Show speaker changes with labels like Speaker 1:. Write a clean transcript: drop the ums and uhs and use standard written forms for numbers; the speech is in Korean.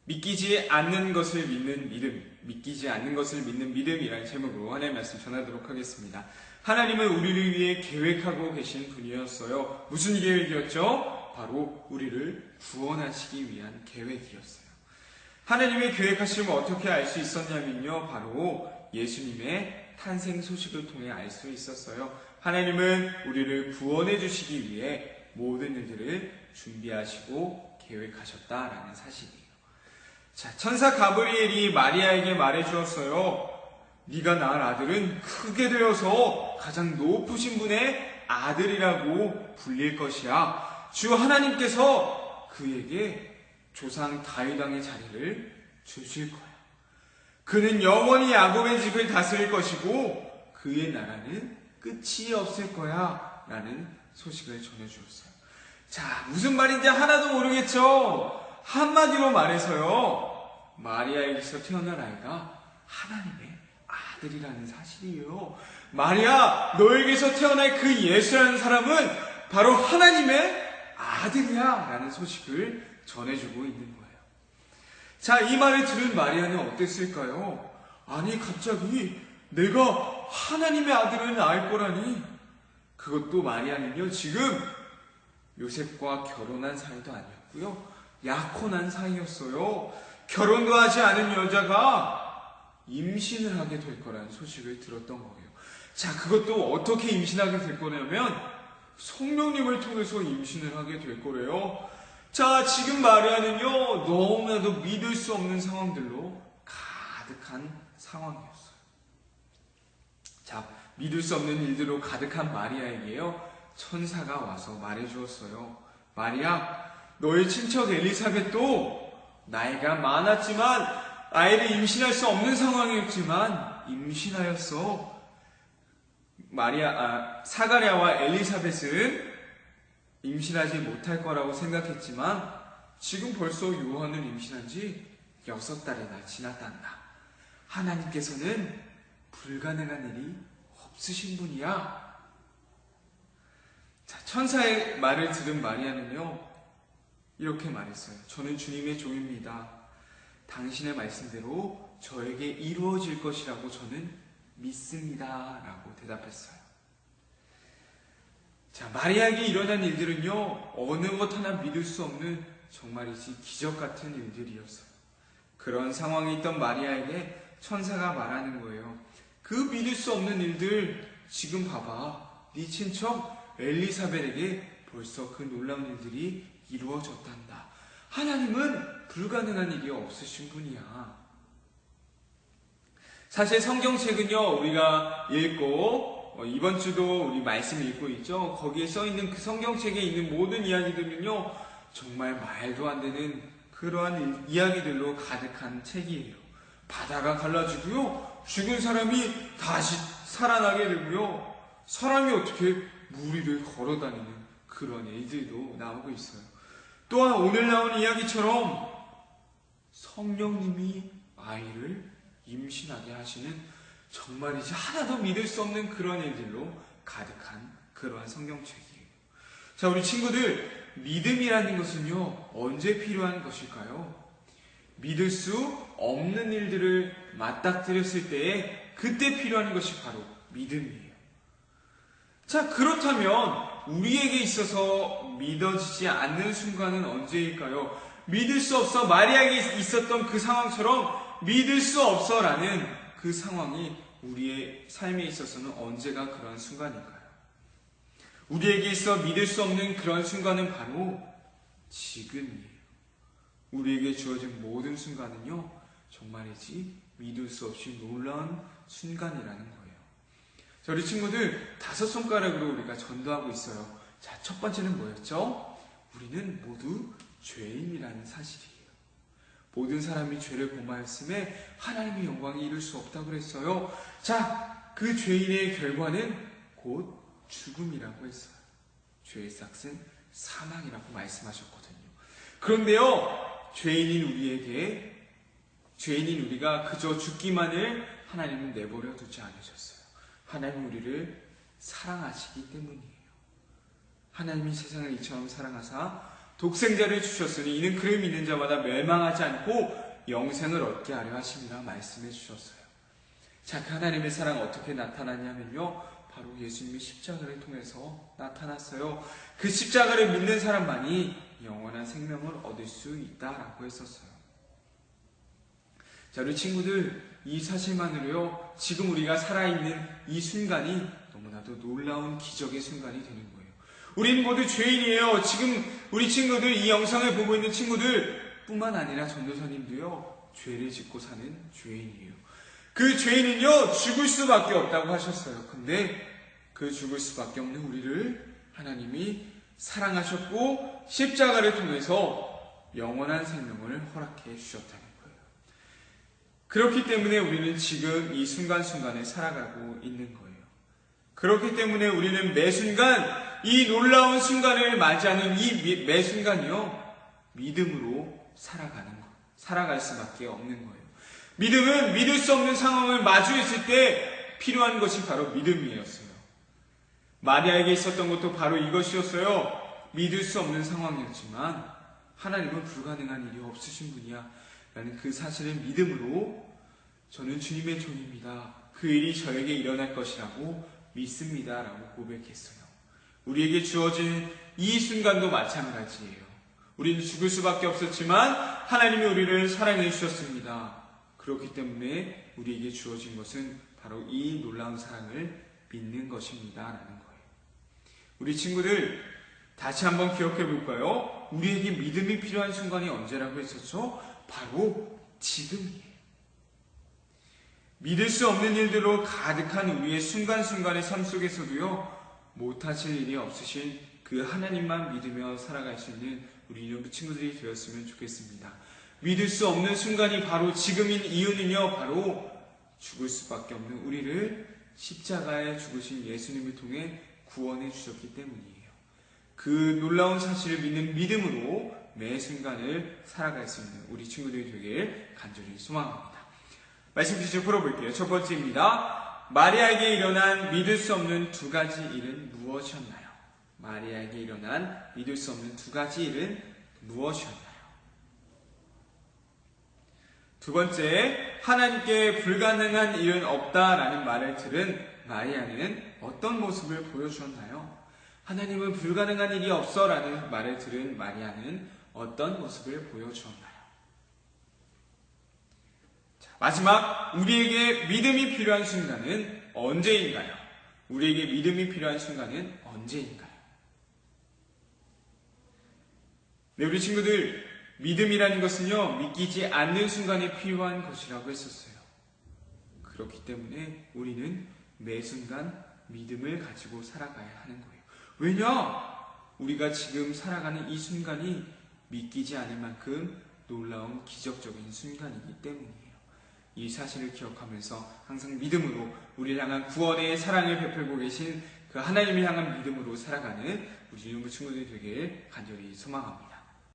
Speaker 1: 믿기지 않는 것을 믿는 믿음, 믿기지 않는 것을 믿는 믿음이라는 제목으로 하나님의 말씀 전하도록 하겠습니다. 하나님은 우리를 위해 계획하고 계신 분이었어요. 무슨 계획이었죠? 바로 우리를 구원하시기 위한 계획이었어요. 하나님의 계획하심을 어떻게 알 수 있었냐면요, 바로 예수님의 탄생 소식을 통해 알 수 있었어요. 하나님은 우리를 구원해 주시기 위해 모든 일들을 준비하시고 계획하셨다라는 사실이에요. 자, 천사 가브리엘이 마리아에게 말해 주었어요. 네가 낳을 아들은 크게 되어서 가장 높으신 분의 아들이라고 불릴 것이야. 주 하나님께서 그에게 조상 다윗 왕의 자리를 주실 거야. 그는 영원히 야곱의 집을 다스릴 것이고 그의 나라는 끝이 없을 거야 라는 소식을 전해주었어요. 자, 무슨 말인지 하나도 모르겠죠? 한마디로 말해서요, 마리아에게서 태어난 아이가 하나님의 아들이라는 사실이에요. 마리아, 너에게서 태어날 그 예수라는 사람은 바로 하나님의 아들이야 라는 소식을 전해주고 있는 거예요. 자, 이 말을 들은 마리아는 어땠을까요? 아니, 갑자기 내가 하나님의 아들을 낳을 거라니. 그것도 마리아는요, 지금 요셉과 결혼한 사이도 아니었고요, 약혼한 사이였어요. 결혼도 하지 않은 여자가 임신을 하게 될 거라는 소식을 들었던 거예요. 자, 그것도 어떻게 임신하게 될 거냐면 성령님을 통해서 임신을 하게 될 거래요. 자, 지금 마리아는요, 너무나도 믿을 수 없는 상황들로 가득한 상황이었어요. 자, 믿을 수 없는 일들로 가득한 마리아에게요, 천사가 와서 말해주었어요. 마리아, 너의 친척 엘리사벳도 나이가 많았지만 아이를 임신할 수 없는 상황이었지만 임신하였어. 사가랴와 엘리사벳은 임신하지 못할 거라고 생각했지만 지금 벌써 요한은 임신한 지 6달이나 지났단다. 하나님께서는 불가능한 일이 없으신 분이야. 자, 천사의 말을 들은 마리아는요, 이렇게 말했어요. 저는 주님의 종입니다. 당신의 말씀대로 저에게 이루어질 것이라고 저는 믿습니다 라고 대답했어요. 자, 마리아에게 일어난 일들은요, 어느 것 하나 믿을 수 없는 정말이지 기적 같은 일들이었어요. 그런 상황에 있던 마리아에게 천사가 말하는 거예요. 그 믿을 수 없는 일들 지금 봐봐. 네 친척 엘리사벳에게 벌써 그 놀라운 일들이 이루어졌단다. 하나님은 불가능한 일이 없으신 분이야. 사실 성경책은요, 우리가 읽고 이번 주도 우리 말씀 읽고 있죠. 거기에 써있는 그 성경책에 있는 모든 이야기들은요, 정말 말도 안 되는 그러한 이야기들로 가득한 책이에요. 바다가 갈라지고요, 죽은 사람이 다시 살아나게 되고요, 사람이 어떻게 물 위를 걸어다니는 그런 일들도 나오고 있어요. 또한 오늘 나온 이야기처럼 성령님이 아이를 임신하게 하시는 정말이지 하나도 믿을 수 없는 그런 일들로 가득한 그러한 성경책이에요. 자, 우리 친구들, 믿음이라는 것은요, 언제 필요한 것일까요? 믿을 수 없는 일들을 맞닥뜨렸을 때에 그때 필요한 것이 바로 믿음이에요. 자, 그렇다면 우리에게 있어서 믿어지지 않는 순간은 언제일까요? 믿을 수 없어, 마리아에게 있었던 그 상황처럼 믿을 수 없어 라는 그 상황이 우리의 삶에 있어서는 언제가 그런 순간일까요? 우리에게 있어 믿을 수 없는 그런 순간은 바로 지금이에요. 우리에게 주어진 모든 순간은요, 정말이지 믿을 수 없이 놀라운 순간이라는 거예요. 자, 우리 친구들, 5손가락으로 우리가 전도하고 있어요. 자, 첫 번째는 뭐였죠? 우리는 모두 죄인이라는 사실이에요. 모든 사람이 죄를 범하였음에 하나님의 영광이 이룰 수 없다고 그랬어요. 자, 그 죄인의 결과는 곧 죽음이라고 했어요. 죄의 삭은 사망이라고 말씀하셨거든요. 그런데요, 죄인인 우리가 그저 죽기만을 하나님은 내버려 두지 않으셨어요. 하나님 우리를 사랑하시기 때문이에요. 하나님이 세상을 이처럼 사랑하사 독생자를 주셨으니 이는 그를 믿는 자마다 멸망하지 않고 영생을 얻게 하려 하심이라 말씀해 주셨어요. 자, 그 하나님의 사랑 어떻게 나타났냐면요, 바로 예수님의 십자가를 통해서 나타났어요. 그 십자가를 믿는 사람만이 영원한 생명을 얻을 수 있다라고 했었어요. 자, 우리 친구들, 이 사실만으로요, 지금 우리가 살아있는 이 순간이 너무나도 놀라운 기적의 순간이 되는 거예요. 우리는 모두 죄인이에요. 지금 우리 친구들, 이 영상을 보고 있는 친구들 뿐만 아니라 전도사님도요, 죄를 짓고 사는 죄인이에요. 그 죄인은요, 죽을 수밖에 없다고 하셨어요. 근데 그 죽을 수밖에 없는 우리를 하나님이 사랑하셨고 십자가를 통해서 영원한 생명을 허락해 주셨다는 거예요. 그렇기 때문에 우리는 지금 이 순간순간에 살아가고 있는 거예요. 그렇기 때문에 우리는 매 순간 이 놀라운 순간을 맞이하는 이 매 순간이요, 믿음으로 살아갈 수밖에 없는 거예요. 믿음은 믿을 수 없는 상황을 마주했을 때 필요한 것이 바로 믿음이었어요. 마리아에게 있었던 것도 바로 이것이었어요. 믿을 수 없는 상황이었지만 하나님은 불가능한 일이 없으신 분이야 라는 그 사실을 믿음으로 저는 주님의 종입니다, 그 일이 저에게 일어날 것이라고 믿습니다 라고 고백했어요. 우리에게 주어진 이 순간도 마찬가지예요. 우리는 죽을 수밖에 없었지만 하나님이 우리를 사랑해 주셨습니다. 그렇기 때문에 우리에게 주어진 것은 바로 이 놀라운 사랑을 믿는 것입니다 라는 거예요. 우리 친구들, 다시 한번 기억해 볼까요? 우리에게 믿음이 필요한 순간이 언제라고 했었죠? 바로 지금이에요. 믿을 수 없는 일들로 가득한 우리의 순간순간의 삶 속에서도요, 못하실 일이 없으신 그 하나님만 믿으며 살아갈 수 있는 우리 여러분 친구들이 되었으면 좋겠습니다. 믿을 수 없는 순간이 바로 지금인 이유는요, 바로 죽을 수밖에 없는 우리를 십자가에 죽으신 예수님을 통해 구원해 주셨기 때문이에요. 그 놀라운 사실을 믿는 믿음으로 매 순간을 살아갈 수 있는 우리 친구들이 되길 간절히 소망합니다. 말씀 주제 풀어볼게요. 첫 번째입니다. 마리아에게 일어난 믿을 수 없는 두 가지 일은 무엇이었나요? 마리아에게 일어난 믿을 수 없는 두 가지 일은 무엇이었나요? 두 번째, 하나님께 불가능한 일은 없다라는 말을 들은 마리아는 어떤 모습을 보여주었나요? 하나님은 불가능한 일이 없어라는 말을 들은 마리아는 어떤 모습을 보여주었나요? 자, 마지막, 우리에게 믿음이 필요한 순간은 언제인가요? 우리에게 믿음이 필요한 순간은 언제인가요? 네, 우리 친구들, 믿음이라는 것은요, 믿기지 않는 순간에 필요한 것이라고 했었어요. 그렇기 때문에 우리는 매 순간 믿음을 가지고 살아가야 하는 거예요. 왜냐? 우리가 지금 살아가는 이 순간이 믿기지 않을 만큼 놀라운 기적적인 순간이기 때문이에요. 이 사실을 기억하면서 항상 믿음으로 우리를 향한 구원의 사랑을 베풀고 계신 그 하나님을 향한 믿음으로 살아가는 우리 유무 친구들이 되길 간절히 소망합니다.